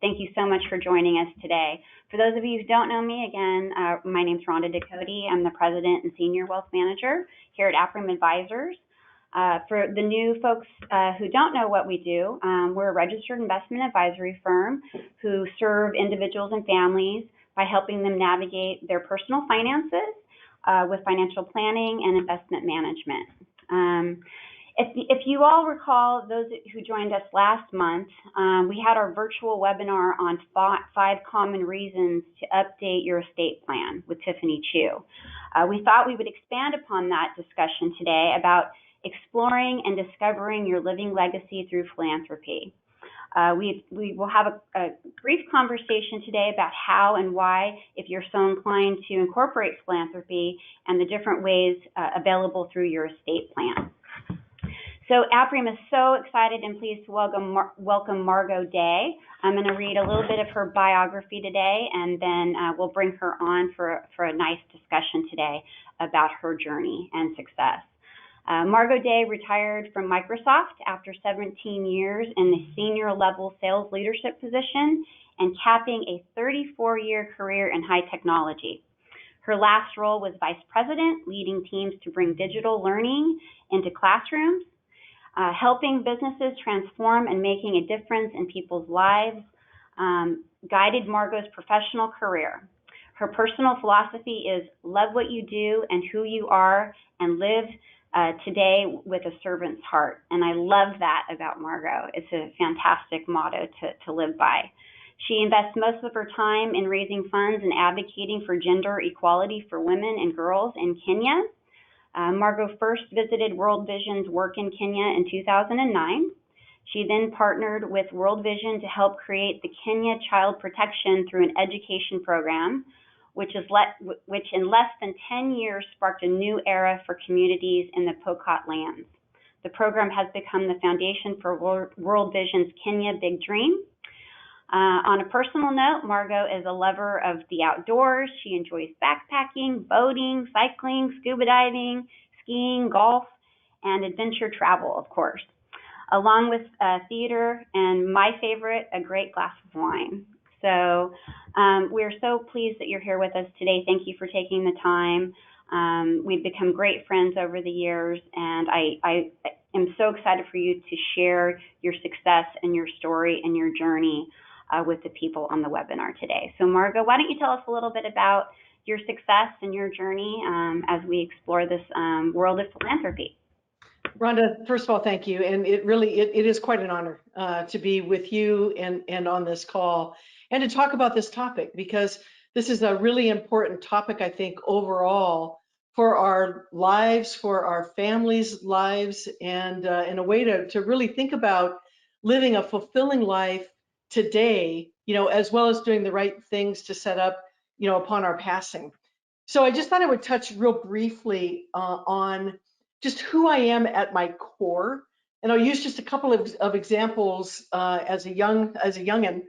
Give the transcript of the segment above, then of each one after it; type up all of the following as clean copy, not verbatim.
Thank you so much for joining us today. For those of you who don't know me, again, my name is Rhonda Ducote. I'm the President and Senior Wealth Manager here at Aprim Advisors. For the new folks who don't know what we do, we're a registered investment advisory firm who serve individuals and families by helping them navigate their personal finances with financial planning and investment management. If you all recall, those who joined us last month, we had our virtual webinar on 5 common reasons to update your estate plan with Tiffany Chu. We thought we would expand upon that discussion today about exploring and discovering your living legacy through philanthropy. We will have a brief conversation today about how and why, if you're so inclined to incorporate philanthropy and the different ways available through your estate plan. So Aprim is so excited and pleased to welcome Margo Day. I'm going to read a little bit of her biography today, and then we'll bring her on for a nice discussion today about her journey and success. Margo Day retired from Microsoft after 17 years in the senior level sales leadership position and capping a 34-year career in high technology. Her last role was vice president, leading teams to bring digital learning into classrooms. Helping businesses transform and making a difference in people's lives guided Margo's professional career. Her personal philosophy is love what you do and who you are and live today with a servant's heart. And I love that about Margo. It's a fantastic motto to live by. She invests most of her time in raising funds and advocating for gender equality for women and girls in Kenya. Margo first visited World Vision's work in Kenya in 2009. She then partnered with World Vision to help create the Kenya Child Protection through an education program, which in less than 10 years sparked a new era for communities in the Pokot lands. The program has become the foundation for World Vision's Kenya Big Dream. On a personal note, Margo is a lover of the outdoors. She enjoys backpacking, boating, cycling, scuba diving, skiing, golf, and adventure travel, of course, along with theater and my favorite, a great glass of wine. So we're so pleased that you're here with us today. Thank you for taking the time. We've become great friends over the years, and I am so excited for you to share your success and your story and your journey with the people on the webinar today. So Margo, why don't you tell us a little bit about your success and your journey as we explore this world of philanthropy? Rhonda, first of all, thank you. And it is quite an honor to be with you and on this call and to talk about this topic, because this is a really important topic, I think, overall for our lives, for our families' lives, and in a way to really think about living a fulfilling life today, as well as doing the right things to set up, upon our passing. So I just thought I would touch real briefly on just who I am at my core, and I'll use just a couple of examples as a youngin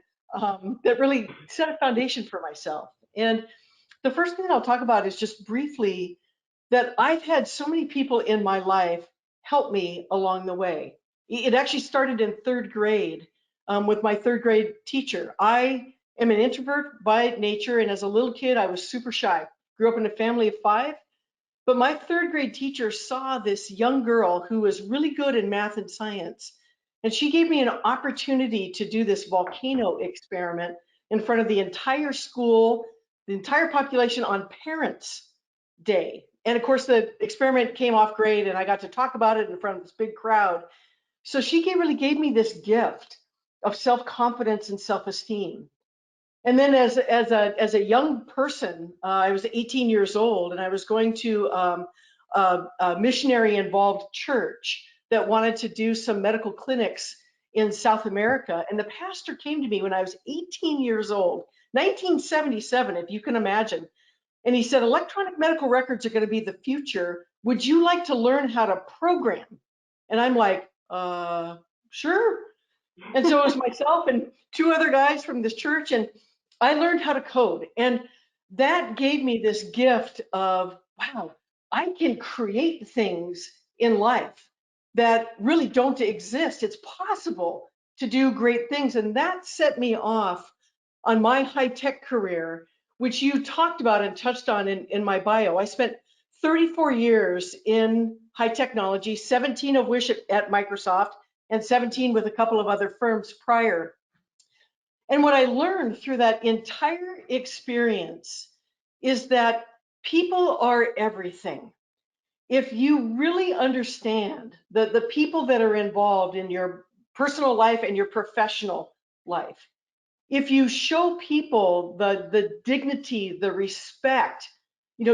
that really set a foundation for myself. And the first thing I'll talk about is just briefly that I've had so many people in my life help me along the way. It actually started in 3rd grade. With my 3rd grade teacher. I am an introvert by nature, and as a little kid, I was super shy. Grew up in a family of 5, but my 3rd grade teacher saw this young girl who was really good in math and science, and she gave me an opportunity to do this volcano experiment in front of the entire school, the entire population on Parents' Day. And of course, the experiment came off great, and I got to talk about it in front of this big crowd. So she really gave me this gift of self-confidence and self-esteem. And then as a young person, I was 18 years old, and I was going to a missionary-involved church that wanted to do some medical clinics in South America. And the pastor came to me when I was 18 years old, 1977, if you can imagine. And he said, electronic medical records are going to be the future. Would you like to learn how to program? And I'm like, sure. And so it was myself and 2 other guys from this church, and I learned how to code. And that gave me this gift of, wow, I can create things in life that really don't exist. It's possible to do great things. And that set me off on my high-tech career, which you talked about and touched on in my bio. I spent 34 years in high technology, 17 of which at Microsoft and 17 with a couple of other firms prior. And what I learned through that entire experience is that people are everything. If you really understand the people that are involved in your personal life and your professional life, if you show people the dignity, the respect,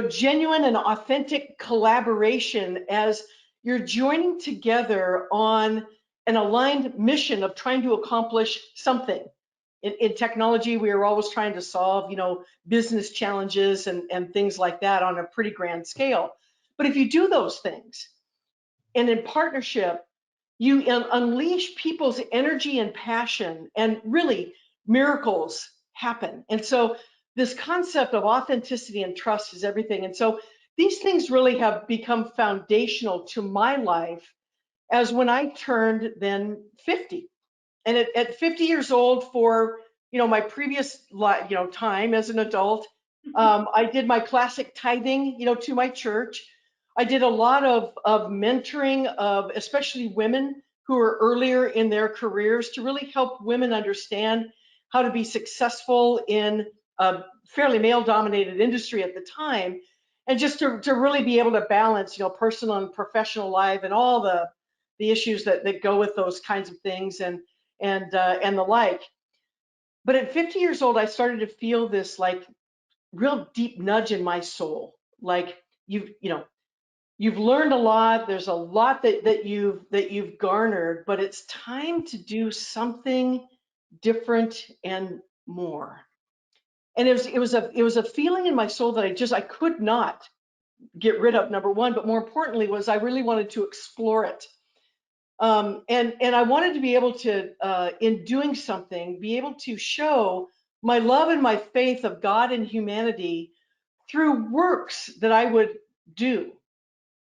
genuine and authentic collaboration as you're joining together on an aligned mission of trying to accomplish something. In technology, we are always trying to solve, business challenges and things like that on a pretty grand scale. But if you do those things, and in partnership, you unleash people's energy and passion, and really miracles happen. And so this concept of authenticity and trust is everything. And so these things really have become foundational to my life as when I turned then 50. And at 50 years old, for my previous time as an adult, I did my classic tithing, to my church. I did a lot of mentoring of especially women who are earlier in their careers to really help women understand how to be successful in a fairly male-dominated industry at the time, and just to really be able to balance, personal and professional life and all the issues that go with those kinds of things and the like. But at 50 years old, I started to feel this like real deep nudge in my soul. Like you've learned a lot. There's a lot that you've garnered, but it's time to do something different and more. And it was a feeling in my soul that I could not get rid of, number one, but more importantly was I really wanted to explore it. And I wanted to be able to, in doing something, be able to show my love and my faith of God and humanity through works that I would do.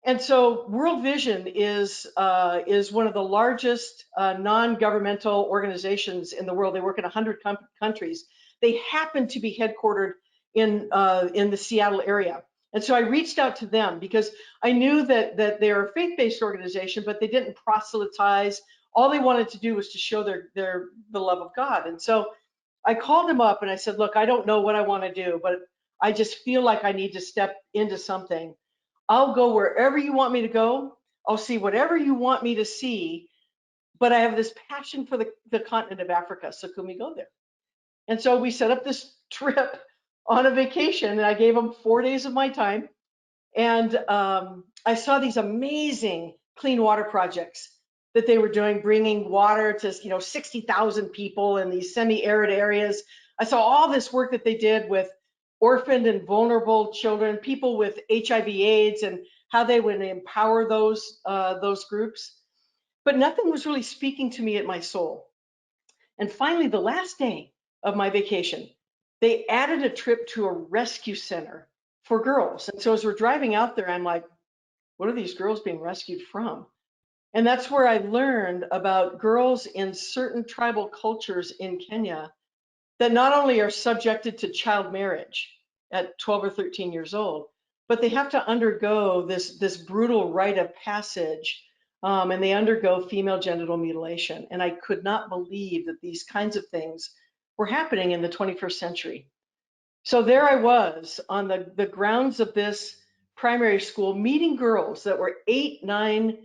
And so World Vision is one of the largest non-governmental organizations in the world. They work in 100 countries. They happen to be headquartered in the Seattle area. And so I reached out to them because I knew that they're a faith-based organization, but they didn't proselytize. All they wanted to do was to show the love of God. And so I called them up and I said, look, I don't know what I want to do, but I just feel like I need to step into something. I'll go wherever you want me to go. I'll see whatever you want me to see, but I have this passion for the continent of Africa. So can we go there? And so we set up this trip on a vacation, and I gave them 4 days of my time. And I saw these amazing clean water projects that they were doing, bringing water to 60,000 people in these semi-arid areas. I saw all this work that they did with orphaned and vulnerable children, people with HIV/AIDS, and how they would empower those groups. But nothing was really speaking to me at my soul. And finally, the last day of my vacation, they added a trip to a rescue center for girls. And so as we're driving out there, I'm like, what are these girls being rescued from? And that's where I learned about girls in certain tribal cultures in Kenya that not only are subjected to child marriage at 12 or 13 years old, but they have to undergo this brutal rite of passage, and they undergo female genital mutilation. And I could not believe that these kinds of things were happening in the 21st century. So there I was on the grounds of this primary school, meeting girls that were 8, 9,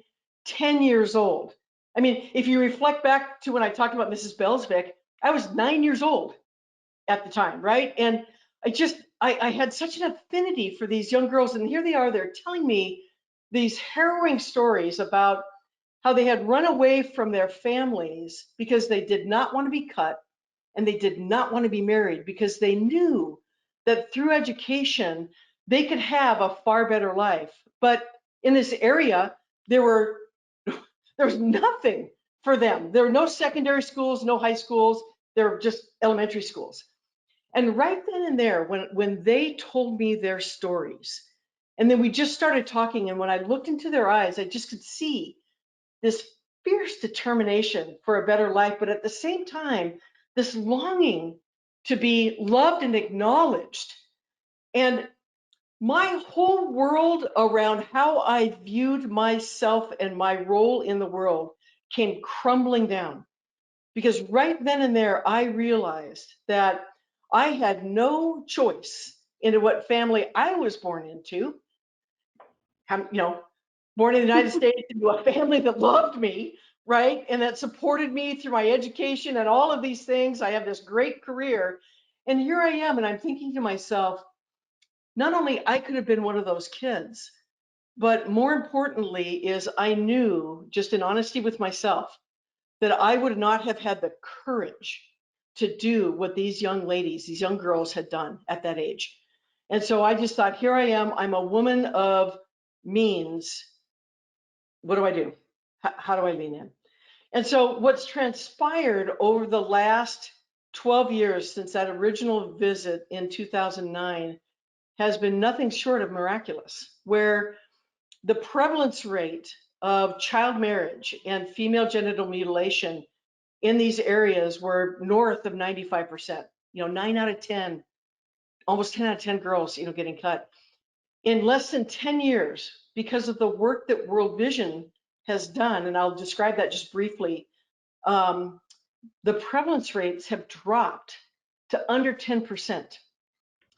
10 years old. I mean, if you reflect back to when I talked about Mrs. Belsvik, I was 9 years old at the time, right? And I had such an affinity for these young girls, and here they are, they're telling me these harrowing stories about how they had run away from their families because they did not want to be cut and they did not want to be married because they knew that through education they could have a far better life. But in this area, there was nothing for them. There were no secondary schools, no high schools, there were just elementary schools. And right then and there, when they told me their stories, and then we just started talking, and when I looked into their eyes, I just could see this fierce determination for a better life, but at the same time, this longing to be loved and acknowledged. And my whole world around how I viewed myself and my role in the world came crumbling down. Because right then and there, I realized that I had no choice into what family I was born into. Born in the United States into a family that loved me, right? And that supported me through my education and all of these things. I have this great career. And here I am, and I'm thinking to myself, not only I could have been one of those kids, but more importantly is I knew, just in honesty with myself, that I would not have had the courage to do what these young ladies, these young girls had done at that age. And so I just thought, here I am, I'm a woman of means. What do I do? How do I lean in? And so what's transpired over the last 12 years since that original visit in 2009 has been nothing short of miraculous, where the prevalence rate of child marriage and female genital mutilation in these areas were north of 95%. 9 out of 10, almost 10 out of 10 girls, getting cut. In less than 10 years, because of the work that World Vision has done, and I'll describe that just briefly, um, the prevalence rates have dropped to under 10%.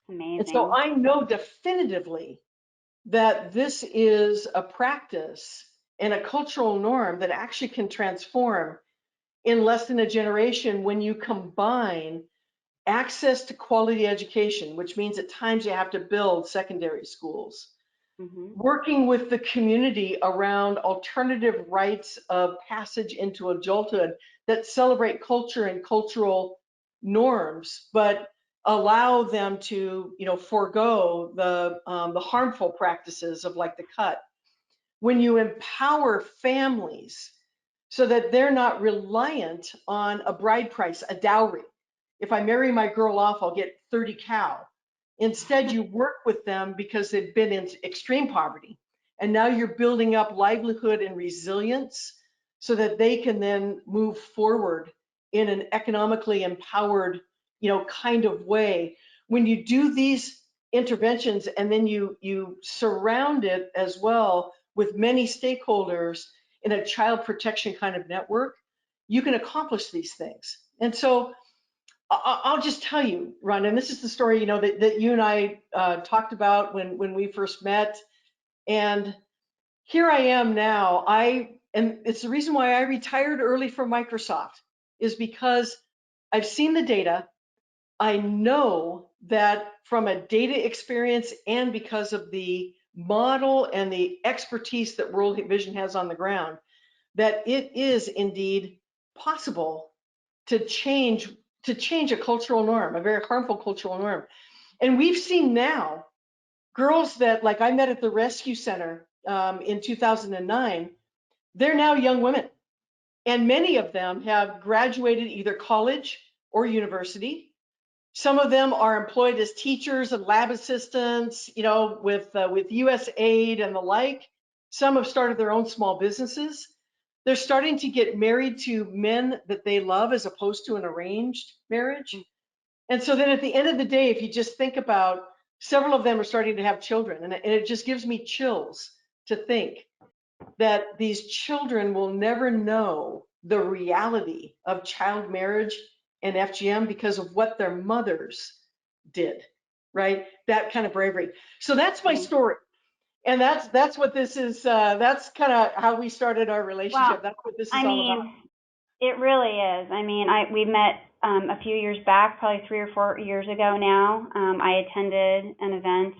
And so Amazing. I know definitively that this is a practice and a cultural norm that actually can transform in less than a generation when you combine access to quality education, which means at times you have to build secondary schools, Hmm. working with the community around alternative rites of passage into adulthood that celebrate culture and cultural norms, but allow them to, forego the harmful practices of like the cut. When you empower families so that they're not reliant on a bride price, a dowry. If I marry my girl off, I'll get 30 cow. Instead, you work with them because they've been in extreme poverty. And now you're building up livelihood and resilience so that they can then move forward in an economically empowered, kind of way. When you do these interventions and then you surround it as well with many stakeholders in a child protection kind of network, you can accomplish these things. And so I'll just tell you, Ron, and this is the story, that you and I talked about when we first met. And here I am now. And it's the reason why I retired early from Microsoft is because I've seen the data. I know that from a data experience and because of the model and the expertise that World Vision has on the ground, that it is indeed possible to change a cultural norm, a very harmful cultural norm. And we've seen now girls that, like, I met at the rescue center in 2009, they're now young women. And many of them have graduated either college or university. Some of them are employed as teachers and lab assistants, with US aid and the like. Some have started their own small businesses. They're starting to get married to men that they love as opposed to an arranged marriage. And so then at the end of the day, if you just think about, several of them are starting to have children, and it just gives me chills to think that these children will never know the reality of child marriage and FGM because of what their mothers did, right? That kind of bravery. So that's my story. And that's what this is. That's kind of how we started our Well, relationship. That's what this is I all about. mean, it really is. I mean, we met a few years back, probably 3 or 4 years ago now. I attended an event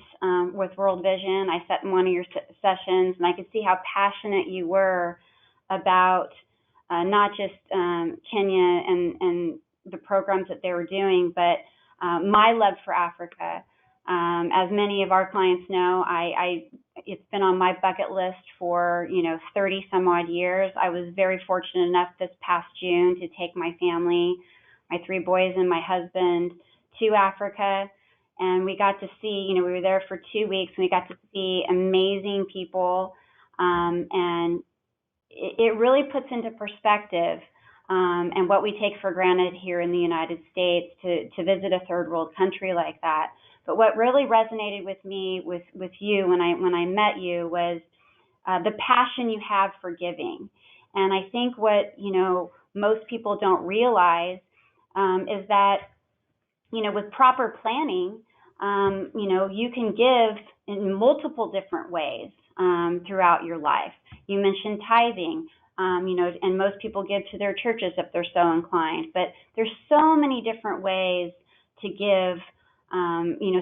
with World Vision. I sat in one of your sessions, and I could see how passionate you were about not just Kenya and the programs that they were doing, but my love for Africa. As many of our clients know, it's been on my bucket list for 30 some odd years. I was very fortunate enough this past June to take my family, my 3 boys and my husband, to Africa, and we got to see. We were there for 2 weeks, and we got to see amazing people, and it really puts into perspective and what we take for granted here in the United States to visit a third world country like that. But what really resonated with me with you when I met you was the passion you have for giving. And I think what most people don't realize is that with proper planning, you can give in multiple different ways throughout your life. You mentioned tithing, and most people give to their churches if they're so inclined. But there's so many different ways to give,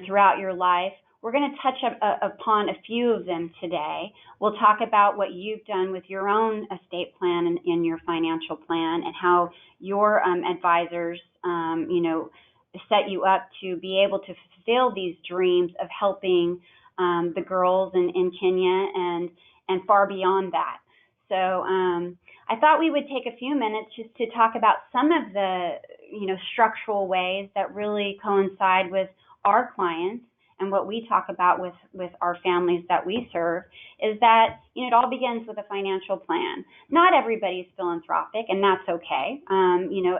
throughout your life. We're going to touch upon a few of them today. We'll talk about what you've done with your own estate plan and in your financial plan, and how your advisors, set you up to be able to fulfill these dreams of helping the girls in Kenya and far beyond that. So I thought we would take a few minutes just to talk about some of the structural ways that really coincide with our clients and what we talk about with our families that we serve. Is that it all begins with a financial plan. Not everybody's philanthropic, and that's okay.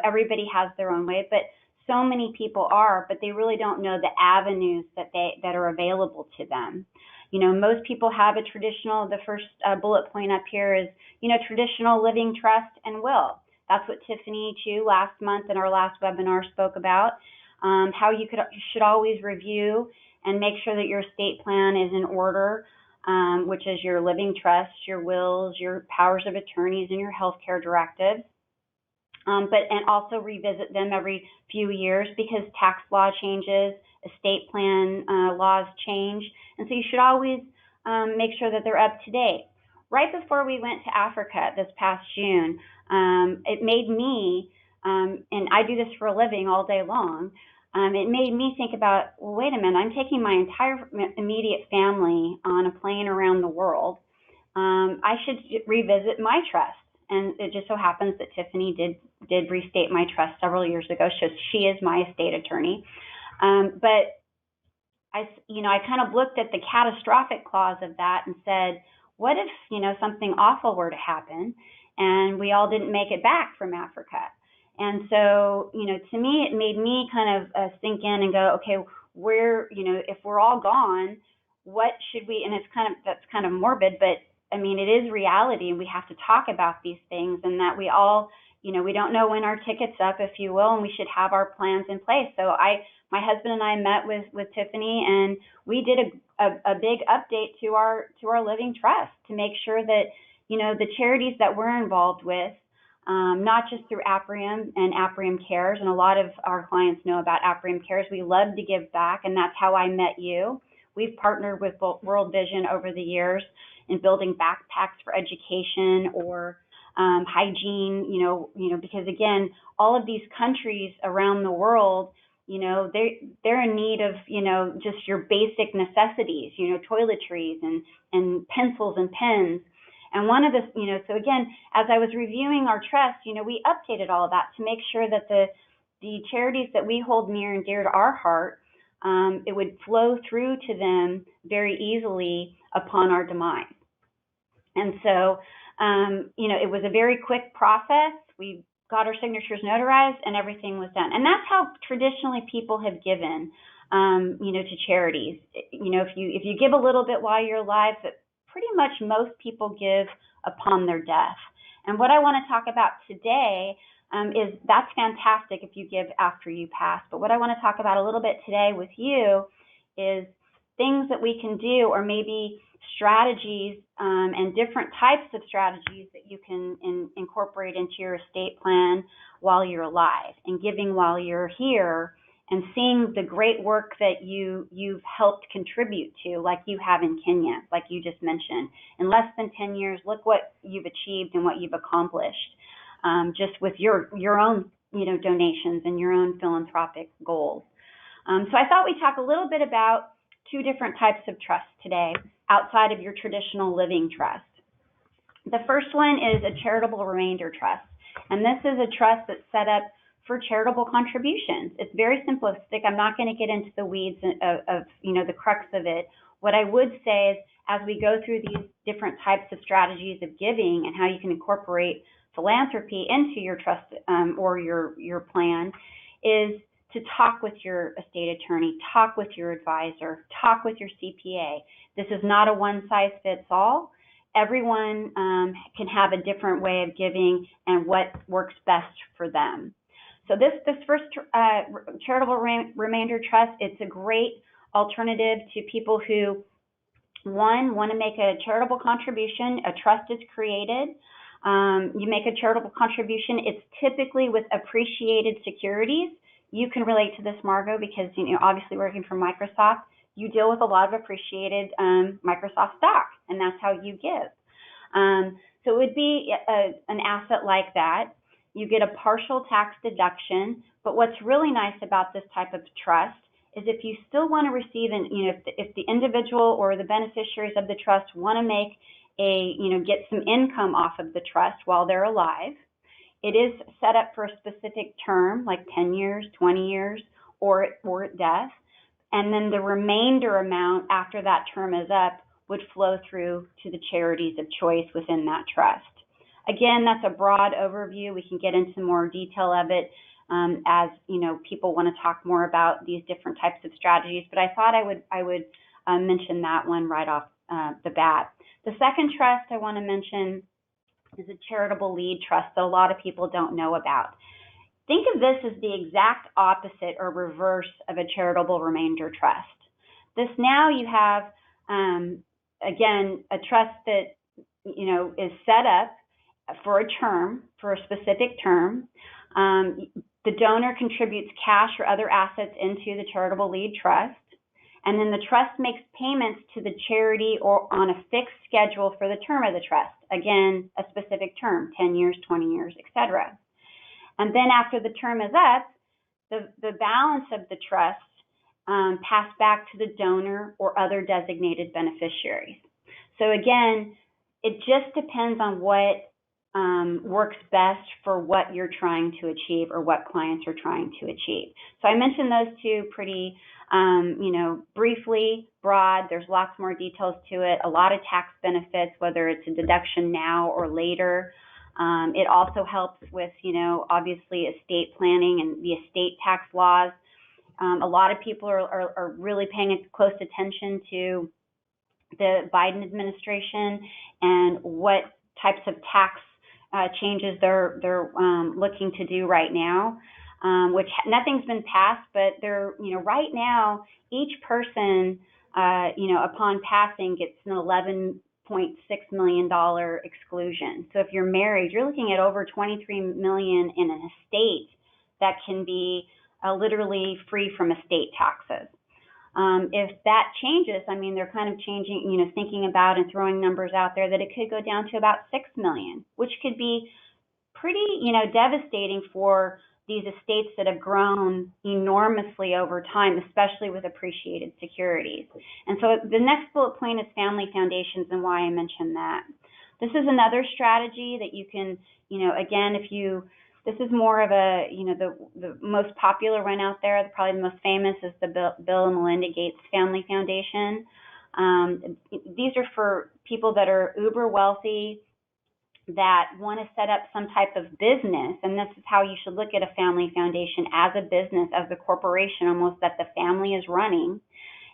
Everybody has their own way, but so many people are, but they really don't know the avenues that are available to them. Most people have a traditional, the first bullet point up here is, traditional living trust and will. That's what Tiffany, too, last month in our last webinar spoke about, how you should always review and make sure that your estate plan is in order, which is your living trust, your wills, your powers of attorneys, and your healthcare directives. And also revisit them every few years because tax law changes, estate plan laws change, and so you should always make sure that they're up to date. Right before we went to Africa this past June, it made me, and I do this for a living all day long, it made me think about, well, wait a minute, I'm taking my entire immediate family on a plane around the world. I should revisit my trust. And it just so happens that Tiffany did restate my trust several years ago. So she is my estate attorney. But I kind of looked at the catastrophic clause of that and said, what if, something awful were to happen and we all didn't make it back from Africa? And so, to me, it made me kind of sink in and go, okay, if we're all gone, what should we, and that's kind of morbid, but I mean, it is reality, and we have to talk about these things, and that we all, we don't know when our ticket's up, if you will, and we should have our plans in place. So my husband and I met with Tiffany, and we did a big update to our living trust to make sure that, the charities that we're involved with, not just through Apprium and Apprium Cares, and a lot of our clients know about Apprium Cares. We love to give back, and that's how I met you. We've partnered with World Vision over the years in building backpacks for education or hygiene, because again, all of these countries around the world, they're in need of, just your basic necessities, toiletries and pencils and pens. And one of the, so again, as I was reviewing our trust, we updated all of that to make sure that the charities that we hold near and dear to our heart, it would flow through to them very easily upon our demise. And so, it was a very quick process. We got our signatures notarized and everything was done. And that's how traditionally people have given, to charities. If you give a little bit while you're alive, but pretty much most people give upon their death. And what I want to talk about today is that's fantastic if you give after you pass. But what I want to talk about a little bit today with you is things that we can do, or maybe strategies and different types of strategies that you can incorporate into your estate plan while you're alive, and giving while you're here, and seeing the great work that you've helped contribute to, like you have in Kenya, like you just mentioned. In less than 10 years, look what you've achieved and what you've accomplished, just with your own donations and your own philanthropic goals. So I thought we'd talk a little bit about two different types of trusts today outside of your traditional living trust. The first one is a charitable remainder trust, and this is a trust that's set up for charitable contributions. It's very simplistic. I'm not going to get into the weeds of the crux of it. What I would say is, as we go through these different types of strategies of giving and how you can incorporate philanthropy into your trust or your plan, is to talk with your estate attorney, talk with your advisor, talk with your CPA. This is not a one-size-fits-all. Everyone can have a different way of giving and what works best for them. So this first charitable remainder trust, it's a great alternative to people who, one, want to make a charitable contribution. A trust is created. You make a charitable contribution. It's typically with appreciated securities. You can relate to this, Margo, because obviously working for Microsoft, you deal with a lot of appreciated Microsoft stock, and that's how you give. So it would be an asset like that. You get a partial tax deduction, but what's really nice about this type of trust is if you still want to receive, if the individual or the beneficiaries of the trust want to make get some income off of the trust while they're alive, it is set up for a specific term, like 10 years, 20 years, or at death. And then the remainder amount after that term is up would flow through to the charities of choice within that trust. Again, that's a broad overview. We can get into more detail of it as people want to talk more about these different types of strategies. But I thought I would mention that one right off the bat. The second trust I want to mention is a charitable lead trust that a lot of people don't know about. Think of this as the exact opposite or reverse of a charitable remainder trust. This now you have, again, a trust that is set up for a term, for a specific term. The donor contributes cash or other assets into the charitable lead trust, and then the trust makes payments to the charity or on a fixed schedule for the term of the trust. Again, a specific term, 10 years, 20 years, etc. And then after the term is up, the balance of the trust passed back to the donor or other designated beneficiaries. So again, it just depends on what works best for what you're trying to achieve or what clients are trying to achieve. So I mentioned those two pretty, briefly, broad. There's lots more details to it, a lot of tax benefits, whether it's a deduction now or later. It also helps with, obviously estate planning and the estate tax laws. A lot of people are really paying close attention to the Biden administration and what types of tax changes they're looking to do right now, which nothing's been passed, but they're, right now, each person, upon passing gets an $11.6 million exclusion. So if you're married, you're looking at over $23 million in an estate that can be literally free from estate taxes. If that changes, they're kind of changing, thinking about and throwing numbers out there that it could go down to about $6 million, which could be pretty, devastating for these estates that have grown enormously over time, especially with appreciated securities. And so the next bullet point is family foundations and why I mentioned that. This is another strategy that you can, again, this is more of a, the most popular one out there, probably the most famous is the Bill and Melinda Gates Family Foundation. These are for people that are uber wealthy, that want to set up some type of business, and this is how you should look at a family foundation, as a business, as a corporation almost, that the family is running,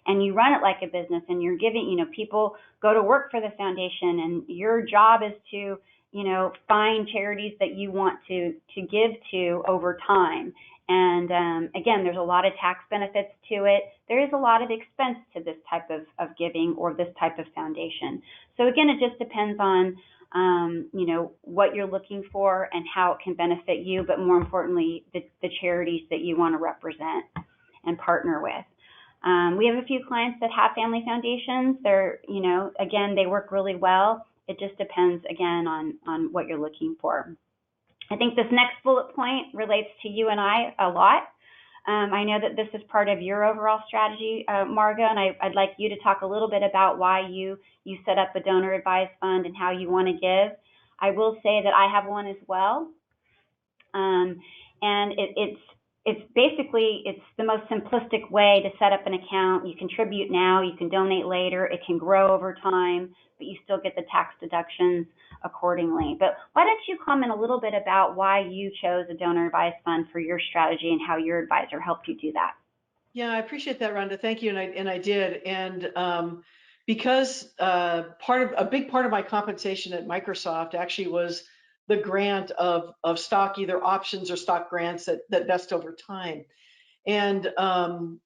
and you run it like a business, and you're giving, people go to work for the foundation, and your job is to, find charities that you want to give to over time. And again, there's a lot of tax benefits to it. There is a lot of expense to this type of giving or this type of foundation. So again, it just depends on what you're looking for and how it can benefit you, but more importantly, the charities that you want to represent and partner with. We have a few clients that have family foundations. They're, again, they work really well. It just depends, again, on what you're looking for. I think this next bullet point relates to you and I a lot. I know that this is part of your overall strategy, Margo, and I'd like you to talk a little bit about why you set up a donor advised fund and how you want to give. I will say that I have one as well, and it's it's basically, it's the most simplistic way to set up an account. You contribute now, you can donate later, it can grow over time, but you still get the tax deductions accordingly. But why don't you comment a little bit about why you chose a donor advised fund for your strategy and how your advisor helped you do that? Yeah, I appreciate that, Rhonda. Thank you, and I did, and because a big part of my compensation at Microsoft actually was the grant of stock, either options or stock grants that vest over time. And I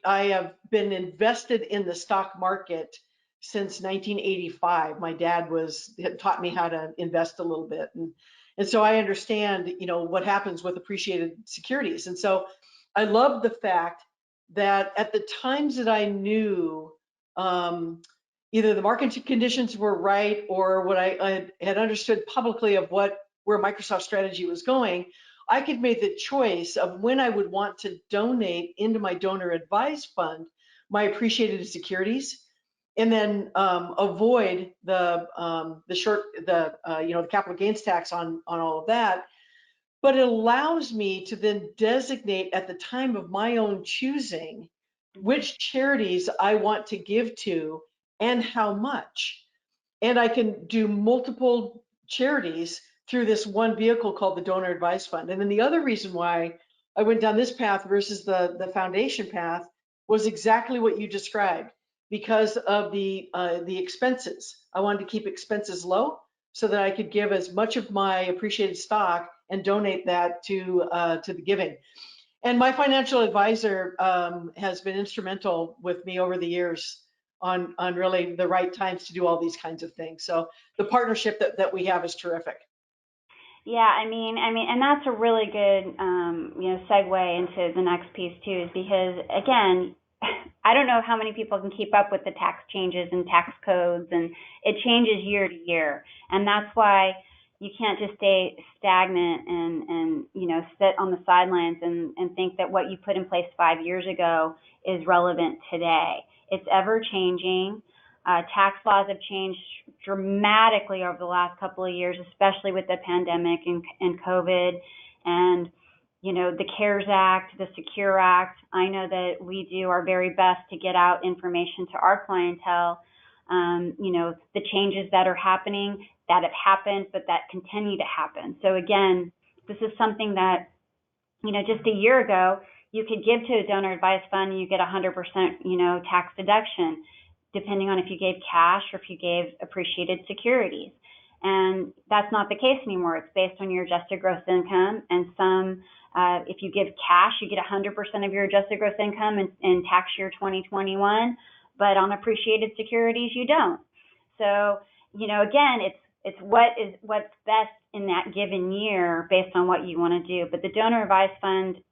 have been invested in the stock market since 1985. My dad had taught me how to invest a little bit, and so I understand what happens with appreciated securities. And so I love the fact that at the times that I knew um, either the market conditions were right or what I had understood publicly of where Microsoft strategy was going, I could make the choice of when I would want to donate into my donor advised fund my appreciated securities, and then avoid the capital gains tax on all of that. But it allows me to then designate at the time of my own choosing which charities I want to give to and how much. And I can do multiple charities through this one vehicle called the Donor Advised Fund. And then the other reason why I went down this path versus the foundation path was exactly what you described, because of the expenses. I wanted to keep expenses low so that I could give as much of my appreciated stock and donate that to the giving. And my financial advisor has been instrumental with me over the years on really the right times to do all these kinds of things. So the partnership that we have is terrific. Yeah, and that's a really good, segue into the next piece too, is because again, I don't know how many people can keep up with the tax changes and tax codes, and it changes year to year, and that's why you can't just stay stagnant and sit on the sidelines and think that what you put in place 5 years ago is relevant today. It's ever changing. Tax laws have changed dramatically over the last couple of years, especially with the pandemic and COVID, and the CARES Act, the Secure Act. I know that we do our very best to get out information to our clientele. The changes that are happening, that have happened, but that continue to happen. So again, this is something that just a year ago, you could give to a donor advised fund and you get 100%, tax deduction, depending on if you gave cash or if you gave appreciated securities. And that's not the case anymore. It's based on your adjusted gross income, and if you give cash, you get 100% of your adjusted gross income in tax year 2021, but on appreciated securities, you don't. So, again, it's what's best in that given year based on what you want to do. But the donor advised fund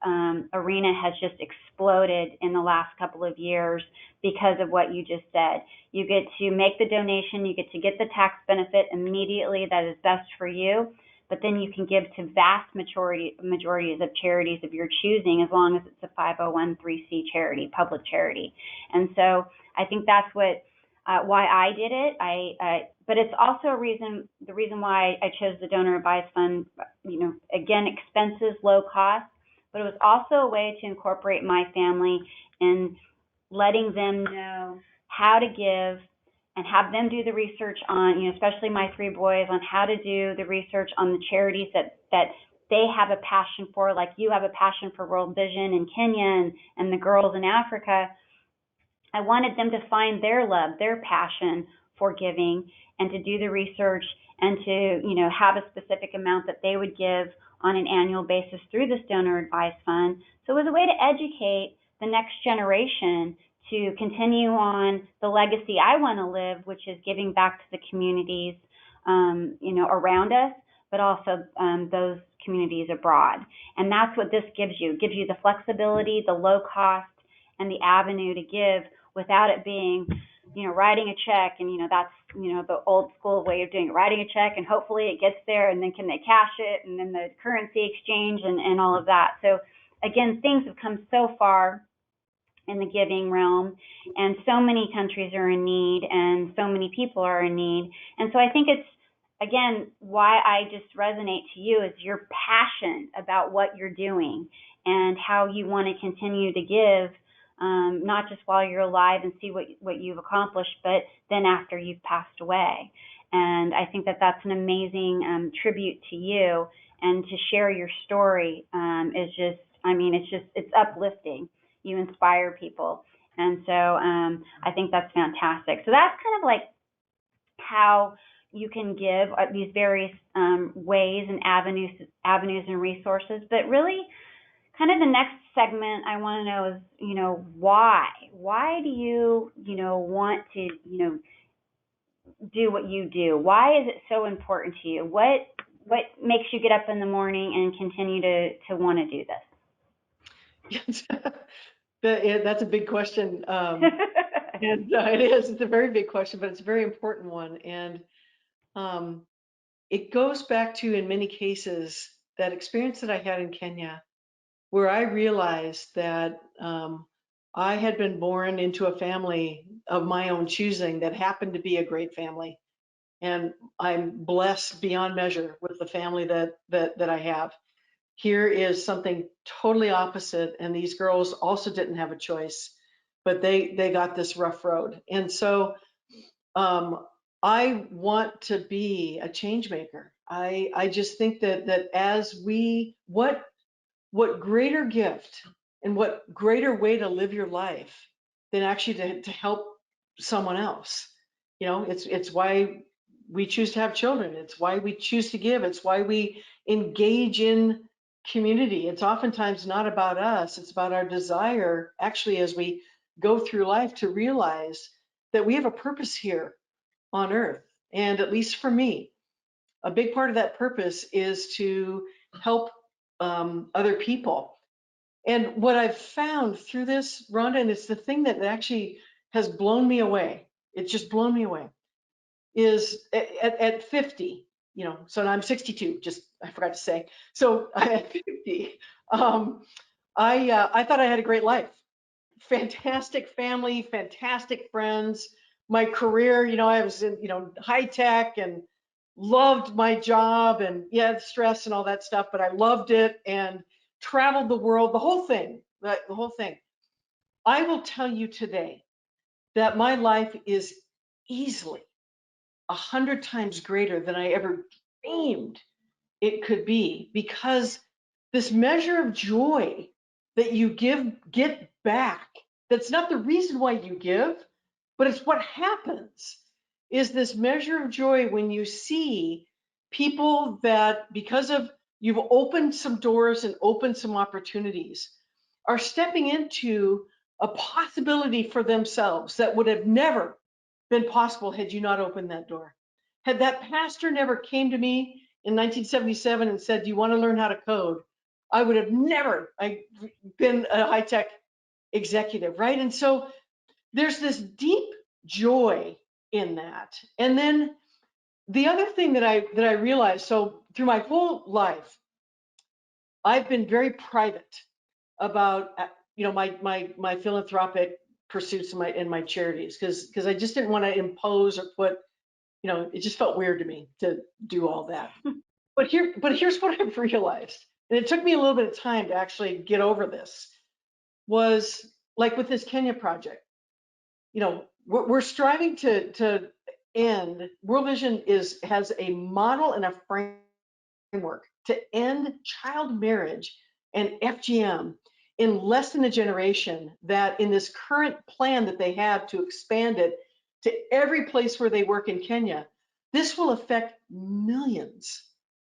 arena has just exploded in the last couple of years because of what you just said. You get to make the donation, you get to get the tax benefit immediately that is best for you, but then you can give to vast majorities of charities of your choosing, as long as it's a 501(c)(3) charity, public charity. And so I think that's why I did it. But it's also the reason why I chose the donor advised fund. Again, expenses, low cost, but it was also a way to incorporate my family in letting them know how to give and have them do the research on, especially my three boys, on how to do the research on the charities that they have a passion for, like you have a passion for World Vision in Kenya and the girls in Africa. I wanted them to find their love, their passion for giving, and to do the research and to, have a specific amount that they would give on an annual basis through this donor advised fund. So it was a way to educate the next generation to continue on the legacy I want to live, which is giving back to the communities, around us, but also those communities abroad. And that's what this gives you. It gives you the flexibility, the low cost, and the avenue to give without it being, writing a check, and that's the old school way of doing it, writing a check and hopefully it gets there, and then can they cash it, and then the currency exchange and all of that. So again, things have come so far in the giving realm, and so many countries are in need, and so many people are in need. And so I think it's again, why I just resonate to you is your passion about what you're doing and how you want to continue to give, not just while you're alive and see what you've accomplished, but then after you've passed away. And I think that that's an amazing tribute to you, and to share your story is just, I mean, it's uplifting. You inspire people. And so I think that's fantastic. So that's kind of like how you can give these various ways and avenues and resources. But really, kind of the next segment I want to know is, why? Why do you, want to, do what you do? Why is it so important to you? What makes you get up in the morning and continue to want to do Yes. That's a big question. this? And it is, it's a very big question, but it's a very important one. And um, it goes back to, in many cases, that experience that I had in Kenya, where I realized that I had been born into a family of my own choosing that happened to be a great family. And I'm blessed beyond measure with the family that I have. Here is something totally opposite, and these girls also didn't have a choice, but they got this rough road. And so um, I want to be a change maker. I just think that as we, what greater gift and what greater way to live your life than actually to help someone else. It's why we choose to have children. It's why we choose to give. It's why we engage in community. It's oftentimes not about us. It's about our desire, actually, as we go through life, to realize that we have a purpose here on earth. And at least for me, a big part of that purpose is to help other people. And what I've found through this, Rhonda, and it's the thing that actually has blown me away, it's just blown me away, is at 50, so I'm 62, just I forgot to say. So at 50, I thought I had a great life, fantastic family, fantastic friends. My career, I was in, high tech and loved my job, and yeah, the stress and all that stuff, but I loved it and traveled the world, the whole thing, the whole thing. I will tell you today that my life is easily 100 times greater than I ever dreamed it could be, because this measure of joy that you get back, that's not the reason why you give, but it's what happens, is this measure of joy when you see people that, because of you've opened some doors and opened some opportunities, are stepping into a possibility for themselves that would have never been possible had you not opened that door. Had that pastor never came to me in 1977 and said, "Do you want to learn how to code?" I would have never been a high tech executive, right? And so there's this deep joy in that. And then the other thing that I realized, so through my whole life, I've been very private about my philanthropic pursuits and my charities, because I just didn't want to impose or put, it just felt weird to me to do all that. But here's what I've realized, and it took me a little bit of time to actually get over this, was like with this Kenya project. We're striving to end. World Vision has a model and a framework to end child marriage and FGM in less than a generation. That in this current plan that they have to expand it to every place where they work in Kenya, this will affect millions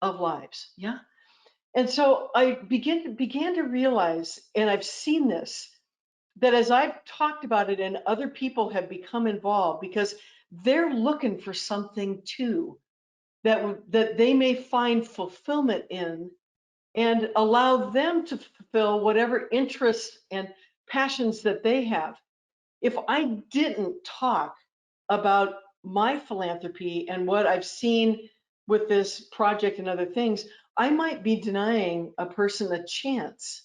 of lives. Yeah. And so I began to realize, and I've seen this, that as I've talked about it and other people have become involved, because they're looking for something too that they may find fulfillment in, and allow them to fulfill whatever interests and passions that they have. If I didn't talk about my philanthropy and what I've seen with this project and other things, I might be denying a person a chance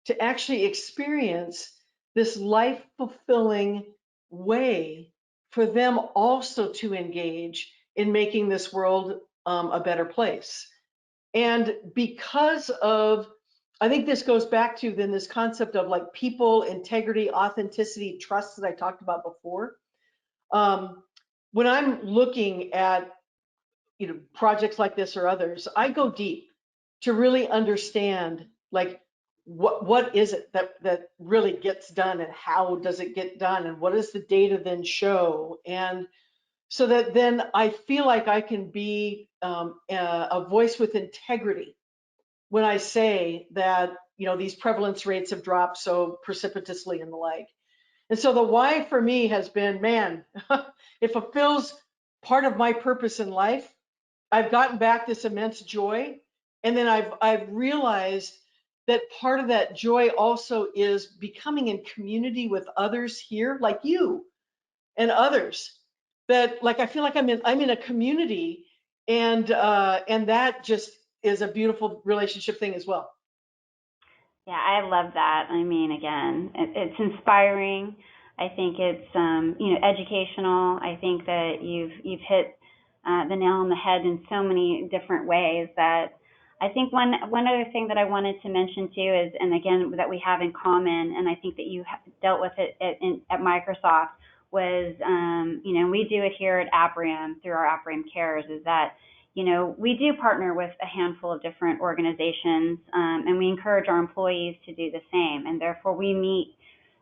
to actually experience this life fulfilling way for them also to engage in making this world a better place. And because of, I think this goes back to then this concept of like people, integrity, authenticity, trust that I talked about before. Um, when I'm looking at projects like this or others, I go deep to really understand like what is it that really gets done, and how does it get done, and what does the data then show, and so that then I feel like I can be a voice with integrity when I say that these prevalence rates have dropped so precipitously and the like. And so the why for me has been, man, it fulfills part of my purpose in life. I've gotten back this immense joy, and then I've realized that part of that joy also is becoming in community with others here, like you and others. That like I feel like I'm in a community, and that just is a beautiful relationship thing as well. Yeah, I love that. I mean, again, it's inspiring. I think it's educational. I think that you've hit the nail on the head in so many different ways. That I think one other thing that I wanted to mention too is, and again that we have in common, and I think that you dealt with it at Microsoft, was we do it here at Apprium through our Apprium Cares, is that we do partner with a handful of different organizations, and we encourage our employees to do the same. And therefore, we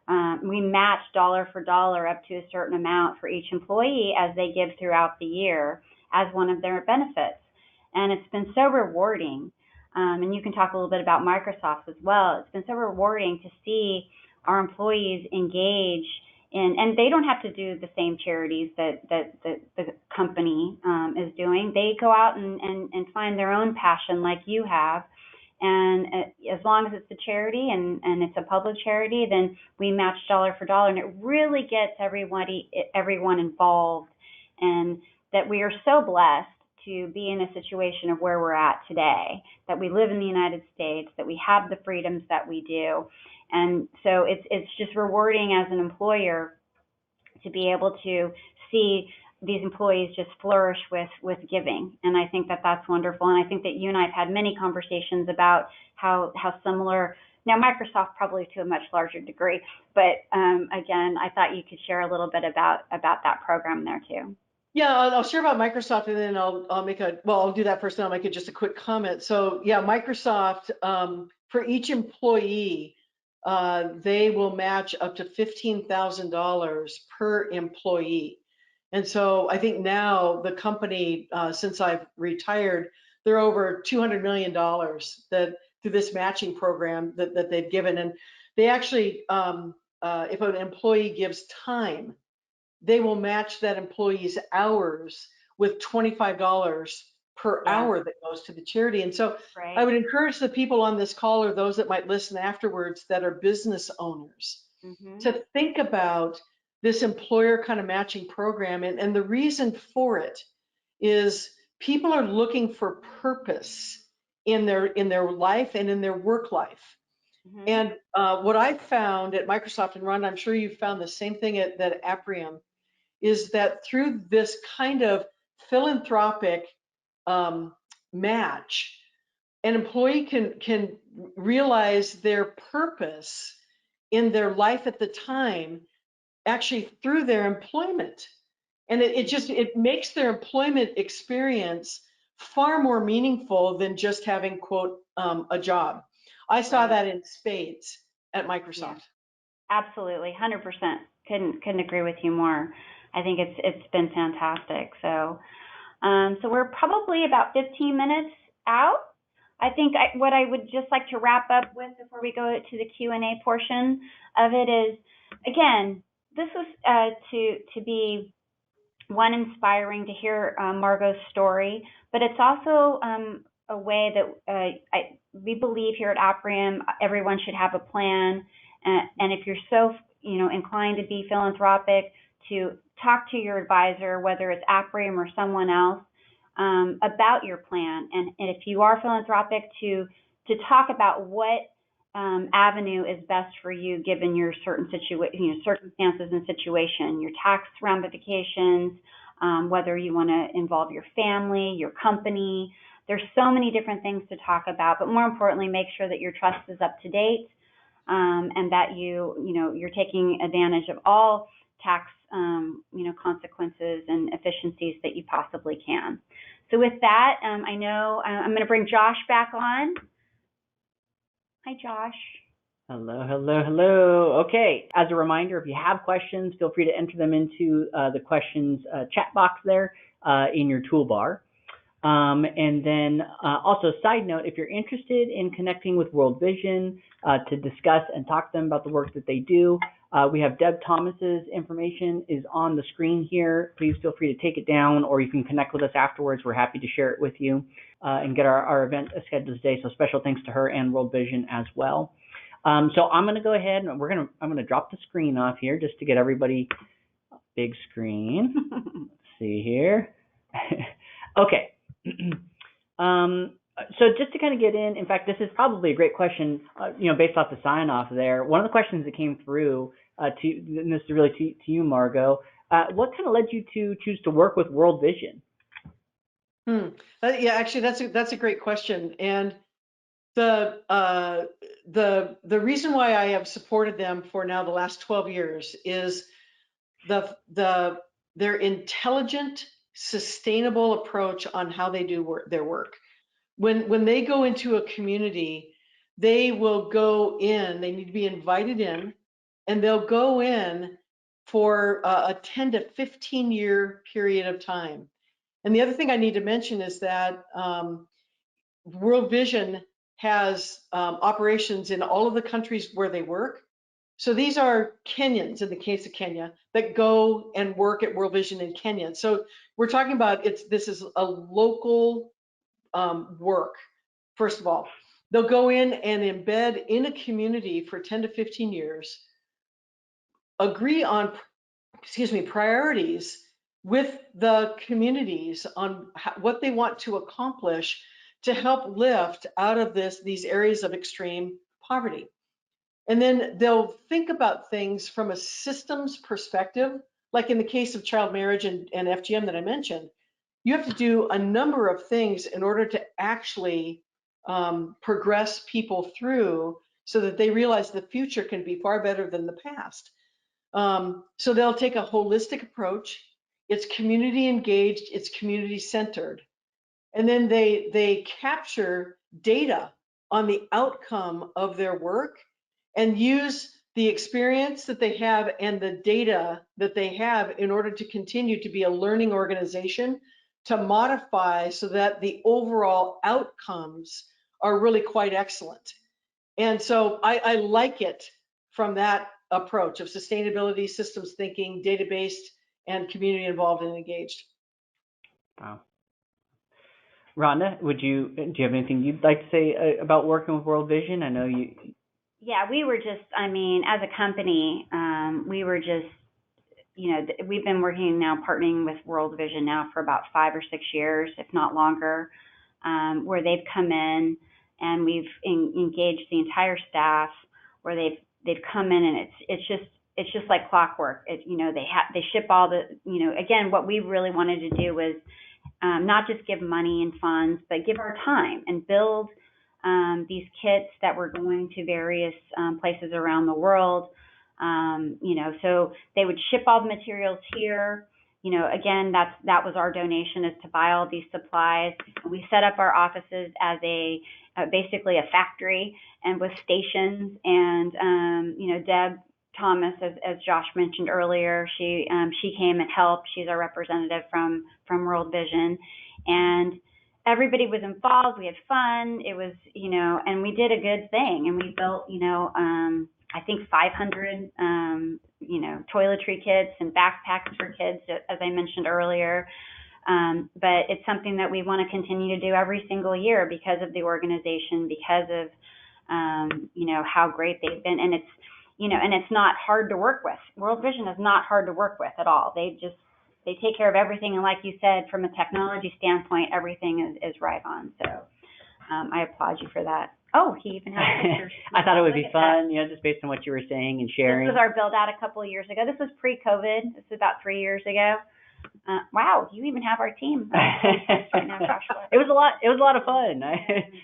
match dollar for dollar up to a certain amount for each employee as they give throughout the year as one of their benefits. And it's been so rewarding. And you can talk a little bit about Microsoft as well. It's been so rewarding to see our employees engage and they don't have to do the same charities that the company is doing. They go out and find their own passion like you have. And as long as it's a charity and it's a public charity, then we match dollar for dollar. And it really gets everyone involved. And that we are so blessed to be in a situation of where we're at today, that we live in the United States, that we have the freedoms that we do. And so it's just rewarding as an employer to be able to see these employees just flourish with giving. And I think that that's wonderful. And I think that you and I have had many conversations about how similar, now Microsoft probably to a much larger degree, but again, I thought you could share a little bit about that program there too. Yeah, I'll share about Microsoft, and then I'll do that first, and I'll make it just a quick comment. So yeah, Microsoft, for each employee, they will match up to $15,000 per employee. And so I think now the company, since I've retired, they're over $200 million that through this matching program that they've given. And they actually, if an employee gives time, they will match that employee's hours with $25 per Yeah, hour that goes to the charity. And so I right. would encourage the people on this call or those that might listen afterwards that are business owners Mhm. to think about this employer kind of matching program. And the reason for it is people are looking for purpose in their life and in their work life. Mhm. And what I found at Microsoft, and Ron, I'm sure you found the same thing at Apprium, is that through this kind of philanthropic um, match, an employee can realize their purpose in their life at the time, actually through their employment. And it makes their employment experience far more meaningful than just having, quote, a job. I saw Right. that in spades at Yeah. Microsoft. Absolutely. 100%. Couldn't agree with you more. I think it's been fantastic. So so we're probably about 15 minutes out. I think what I would just like to wrap up with before we go to the Q&A portion of it is, again, this was to be one, inspiring to hear Margo's story, but it's also a way that we believe here at Apprium everyone should have a plan, and if you're so inclined to be philanthropic, to talk to your advisor, whether it's Apprium or someone else, about your plan, and if you are philanthropic, to talk about what avenue is best for you given your circumstances and situation, your tax ramifications, whether you want to involve your family, your company. There's so many different things to talk about, but more importantly, make sure that your trust is up to date, and that you're taking advantage of all tax, consequences and efficiencies that you possibly can. So with that, I know I'm going to bring Josh back on. Hi, Josh. Hello, hello, hello. Okay, as a reminder, if you have questions, feel free to enter them into the questions chat box there in your toolbar. And then also, side note, if you're interested in connecting with World Vision to discuss and talk to them about the work that they do, we have Deb Thomas's information is on the screen here. Please feel free to take it down, or you can connect with us afterwards. We're happy to share it with you and get our event scheduled today. So special thanks to her and World Vision as well. So I'm going to go ahead and I'm going to drop the screen off here just to get everybody big screen. Let's see here. Okay. So just to kind of get in fact, this is probably a great question, based off the sign off there. One of the questions that came through and this is really to you, Margo, what kind of led you to choose to work with World Vision? Yeah, actually, that's a great question. And the reason why I have supported them for now the last 12 years is their intelligent, sustainable approach on how they do their work. When they go into a community, they will go in. They need to be invited in, and they'll go in for a 10 to 15 year period of time. And the other thing I need to mention is that World Vision has operations in all of the countries where they work. So these are Kenyans, in the case of Kenya, that go and work at World Vision in Kenya. So we're talking about this is a local work. First of all, they'll go in and embed in a community for 10 to 15 years, agree on, priorities with the communities on what they want to accomplish to help lift out of these areas of extreme poverty. And then they'll think about things from a systems perspective, like in the case of child marriage and FGM that I mentioned. You have to do a number of things in order to actually progress people through so that they realize the future can be far better than the past. So they'll take a holistic approach. It's community engaged, it's community centered. And then they capture data on the outcome of their work and use the experience that they have and the data that they have in order to continue to be a learning organization, to modify so that the overall outcomes are really quite excellent. And so I like it from that approach of sustainability, systems thinking, data-based, and community involved and engaged. Wow. Rhonda, do you have anything you'd like to say about working with World Vision? I know you. Yeah, we were just, as a company, we were just, we've been working now, partnering with World Vision now for about 5 or 6 years, if not longer, where they've come in and we've engaged the entire staff, where they've come in, and it's just like clockwork. They ship all the, again, what we really wanted to do was not just give money and funds, but give our time and build these kits that were going to various places around the world. So they would ship all the materials here. Again, that was our donation, is to buy all these supplies. We set up our offices as basically a factory, and with stations. And Deb Thomas, as Josh mentioned earlier, she came and helped. She's our representative from World Vision, and everybody was involved. We had fun. It was, and we did a good thing, and we built, I think 500, toiletry kits and backpacks for kids, as I mentioned earlier. But it's something that we want to continue to do every single year because of the organization, because of, how great they've been. And it's not hard to work with. World Vision is not hard to work with at all. They take care of everything. And like you said, from a technology standpoint, everything is right on. So I applaud you for that. Oh, he even has pictures. I thought it would be fun, just based on what you were saying and sharing. This was our build out a couple of years ago. This was pre-COVID. This was about 3 years ago. Wow, you even have our team right now, Joshua. It was a lot. It was a lot of fun.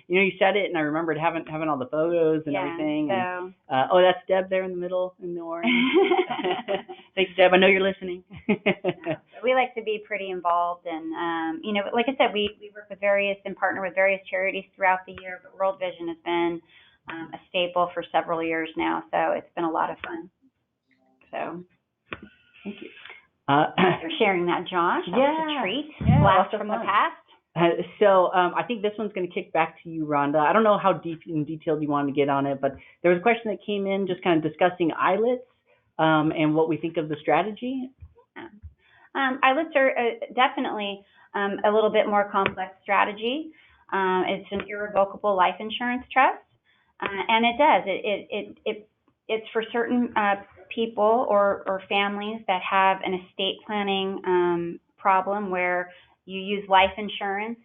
You said it, and I remembered having all the photos and everything. So. And, oh, that's Deb there in the middle in the orange. Thanks, Deb. I know you're listening. We like to be pretty involved, and like I said, we work with and partner with various charities throughout the year. But World Vision has been a staple for several years now, so it's been a lot of fun. So, thank you. Thanks for sharing that, Josh. That was a treat. Blast from the past. So I think this one's going to kick back to you, Rhonda. I don't know how deep in detail you wanted to get on it, but there was a question that came in just kind of discussing islets and what we think of the strategy. Islets are definitely a little bit more complex strategy. It's an irrevocable life insurance trust, and it does. It's for certain people or families that have an estate planning problem where you use life insurance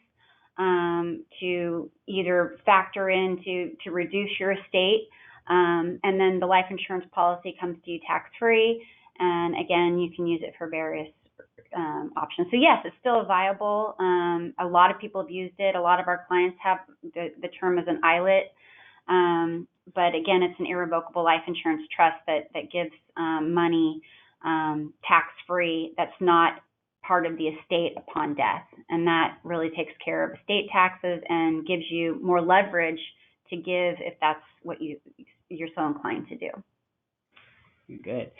to either factor in to reduce your estate, and then the life insurance policy comes to you tax-free. And again, you can use it for various options. So yes, it's still viable. A lot of people have used it. A lot of our clients have the term as an islet. But again, it's an irrevocable life insurance trust that gives money tax-free that's not part of the estate upon death. And that really takes care of estate taxes and gives you more leverage to give if that's what you're so inclined to do. Good.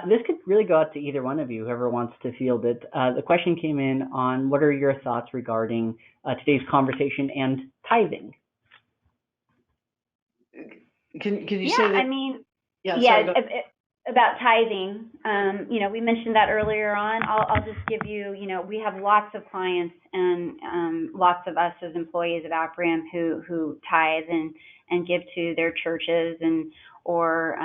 This could really go out to either one of you, whoever wants to field it. The question came in on what are your thoughts regarding today's conversation and tithing? Can you say that? I mean, about tithing. We mentioned that earlier on. I'll just give you, we have lots of clients and lots of us as employees of Aprim who tithe and give to their churches or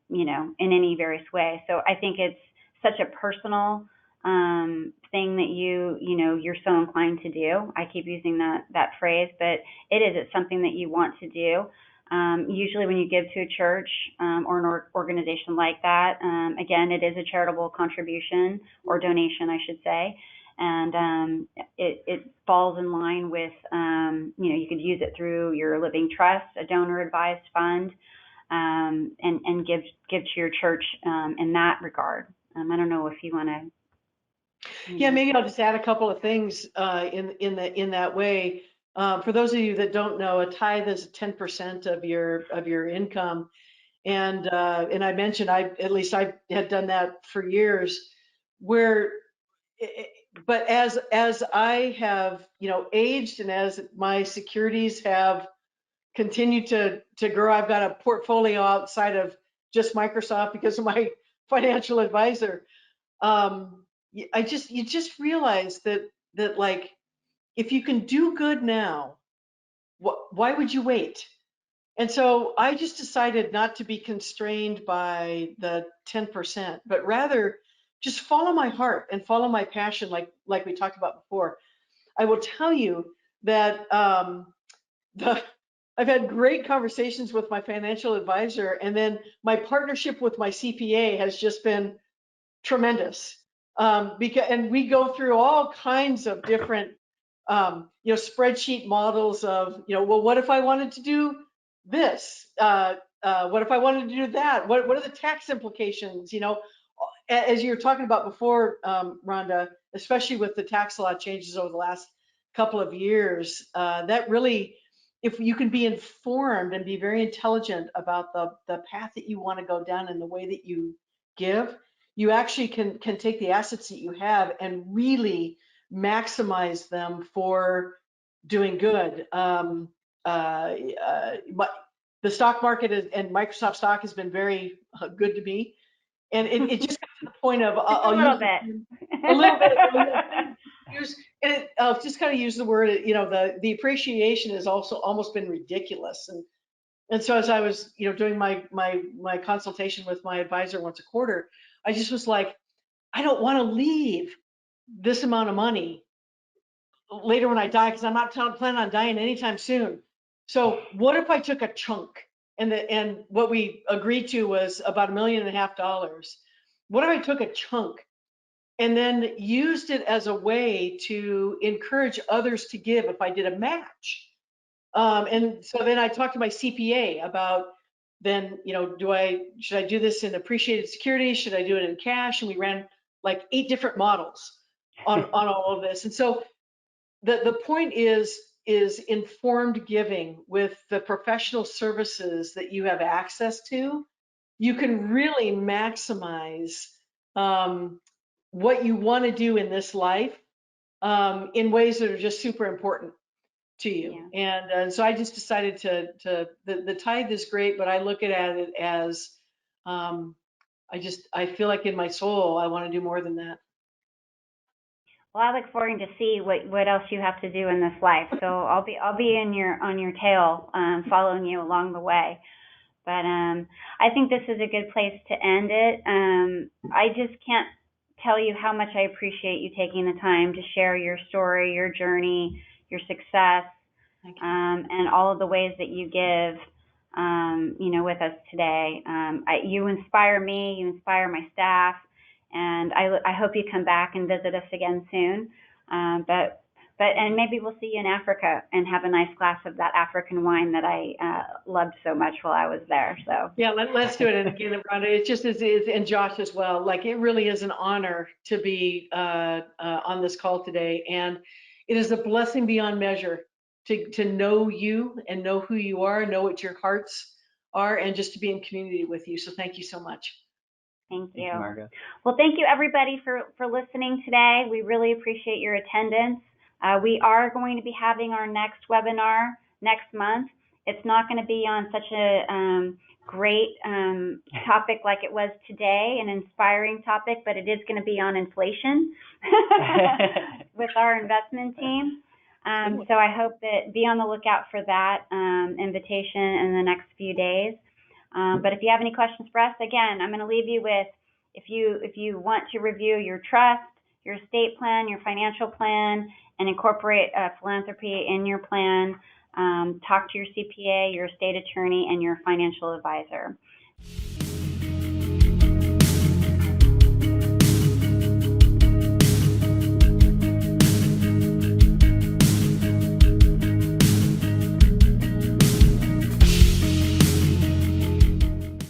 in any various way. So I think it's such a personal thing that you're so inclined to do. I keep using that phrase, but it's something that you want to do. Usually when you give to a church or an organization like that, again, it is a charitable contribution or donation, I should say. And it falls in line with, you could use it through your living trust, a donor advised fund, and give to your church in that regard. I don't know if you want to. Yeah, maybe I'll just add a couple of things in that way. For those of you that don't know, a tithe is 10% of your income, and I mentioned I had done that for years. But as I have aged and as my securities have continued to grow, I've got a portfolio outside of just Microsoft because of my financial advisor. You just realize that like, if you can do good now, why would you wait? And so I just decided not to be constrained by the 10%, but rather just follow my heart and follow my passion, like we talked about before. I will tell you that I've had great conversations with my financial advisor, and then my partnership with my CPA has just been tremendous. And we go through all kinds of different spreadsheet models of, well, what if I wanted to do this? What if I wanted to do that? What are the tax implications? As you were talking about before, Rhonda, especially with the tax law changes over the last couple of years, that really, if you can be informed and be very intelligent about the path that you want to go down and the way that you give, you actually can take the assets that you have and really maximize them for doing good. But the stock market and Microsoft stock has been very good to me, and it just got to the point of a little bit. I'll just kind of use the word. The appreciation has also almost been ridiculous, and so as I was doing my consultation with my advisor once a quarter, I just was like, I don't want to leave this amount of money later when I die, because I'm not planning on dying anytime soon. So what if I took a chunk, and what we agreed to was about $1.5 million. What if I took a chunk and then used it as a way to encourage others to give if I did a match. And so then I talked to my CPA about then, should I do this in appreciated security? Should I do it in cash? And we ran like 8 different models on all of this. And so the point is informed giving with the professional services that you have access to. You can really maximize what you want to do in this life in ways that are just super important to you. Yeah. And so I just decided the tithe is great, but I look at it as I feel like in my soul I want to do more than that. Well, I look forward to see what else you have to do in this life. So I'll be on your tail, following you along the way. But I think this is a good place to end it. I just can't tell you how much I appreciate you taking the time to share your story, your journey, your success, and all of the ways that you give, with us today. You inspire me, you inspire my staff, and I hope you come back and visit us again soon. And maybe we'll see you in Africa and have a nice glass of that African wine that I loved so much while I was there. So yeah, let's do it. And again, Rhonda, it's just and Josh as well. Like it really is an honor to be on this call today, and it is a blessing beyond measure to know you and know who you are, know what your hearts are, and just to be in community with you. So thank you so much. Thank you. Thank you, Margo. Well, thank you everybody for listening today. We really appreciate your attendance. We are going to be having our next webinar next month. It's not going to be on such a great topic like it was today, an inspiring topic, but it is going to be on inflation with our investment team. So I hope that be on the lookout for that invitation in the next few days. But if you have any questions for us, again, I'm going to leave you with, if you want to review your trust, your estate plan, your financial plan, and incorporate philanthropy in your plan, talk to your CPA, your estate attorney, and your financial advisor.